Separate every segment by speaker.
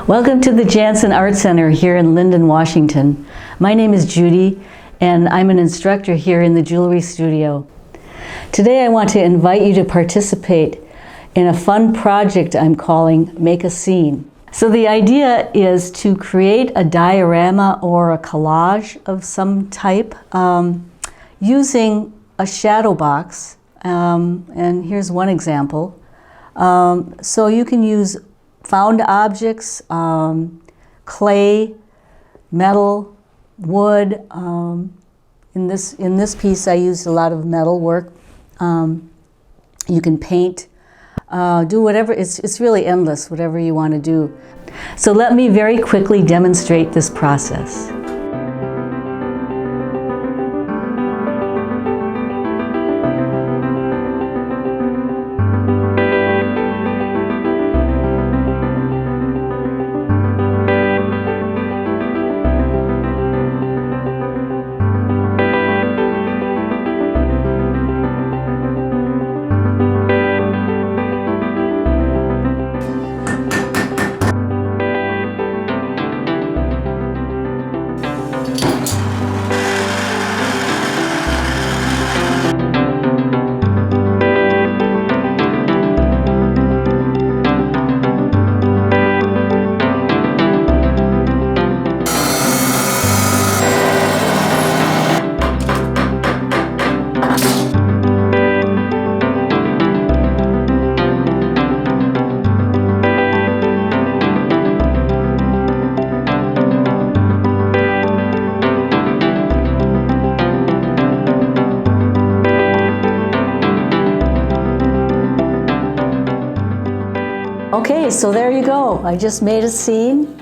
Speaker 1: Welcome to the Jansen Art Center here in Linden, Washington. My name is Judy and I'm an instructor here in the Jewelry Studio. Today I want to invite you to participate in a fun project I'm calling Make a Scene. So the idea is to create a diorama or a collage of some type using a shadow box. And here's one example. So you can use found objects, clay, metal, wood. In this piece I used a lot of metal work. You can paint, do whatever, it's really endless, whatever you want to do. So let me very quickly demonstrate this process. Okay, so there you go. I just made a scene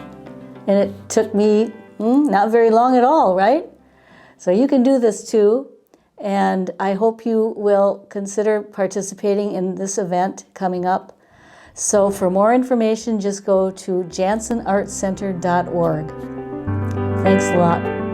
Speaker 1: and it took me not very long at all, right? So you can do this too, and I hope you will consider participating in this event coming up. So for more information, just go to jansenartcenter.org. Thanks a lot.